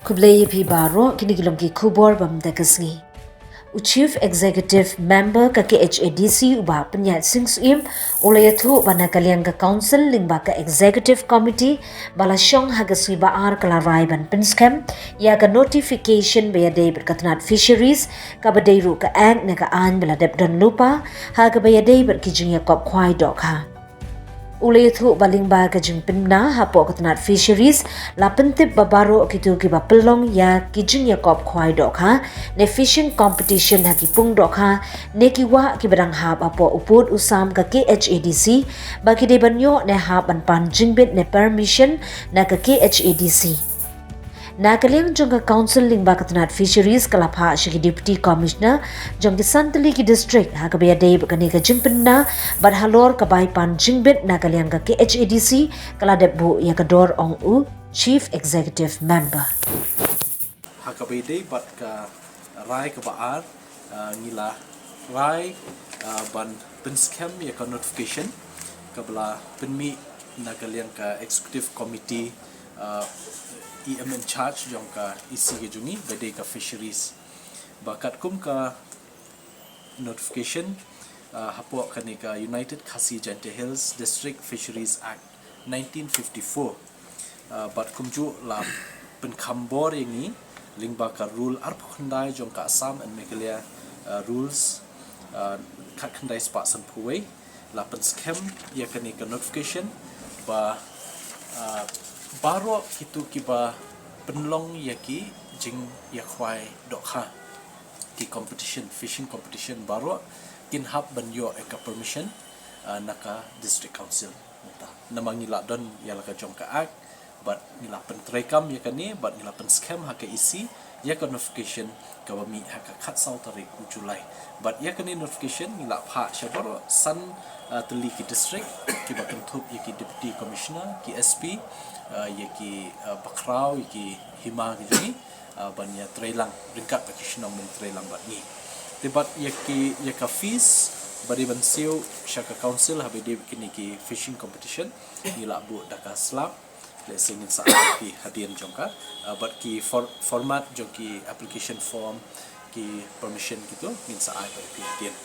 Kublai pi baro kini kilom ki kubor bam dekasngi. Chief Executive Member ka KHADC uba penyat singsuim oleh tu bana kalian ka Council lingba ka Executive Committee bala syong haga suiba ar kalarai ban penskem ya ka notification baya day berkatanat fisheries ka badai ru ka ag na ka an bala dep dan lupa haga baya day berkijing ya kop Khwai dok ha. Ulay itu baling ba ka Jingbit na hapo katanat fisheries la pentip babaro kitu ki ba Pynlong ya kijing ya kop Khwai dok ha ne fishing competition ha ki pung dok ha ne ki wa ki barang hab apo uput usam ka KHADC bagi de banyo ne hab ban pan Jingbit ne permission na ka KHADC. Nakaliang jong ka council ling ba katanat fisheries kalapha shi deputy commissioner jong ki santali ki district ha ka baya day kani ka Jingbit na bad halor ka bai pan Jingbit nakaliang ka KHADC kala debu ya ka dor ong u chief executive member Hakabede bat ka rai ka baar ngila rai ban penskem ya ka notification kabla penmi nakalian ka executive committee EM in charge jong ka isi ke jungi bede ka fisheries bakat kum ka notification hapo kani ka United Khasi Jante Hills District Fisheries Act 1954 bat kumju la penkambor yangi lingba ka rule arp khandai jong ka Assam and Meghalaya rules kat khandai spa san puwei la pen scam ya kani ka notification ba baro kitu kiba Pynlong yaki jing ya Khwai dok ha di competition fishing competition baro kin hab ban yo eka permission naka district council namang nila don ya laka jong ka ak but nila pen trekam ya kani but nila pen scam ha ka isi ya ka notification ka bami ha ka khat sau tarik Julai but ya kani notification nila pha shabaro san teli ki district ki ba kentup ya ki deputy commissioner ki SP ya ki bakrau ya ki hima ki jini ban ya trelang ringkat ka kishnong men trelang bat ni debat ya ka fees bari ban siu syaka council habe de kini ki fishing competition nila bu daka slap le singin sa ki hadian jongka but ki format jong ki application form ki permission gitu min sa ai ba pi hadian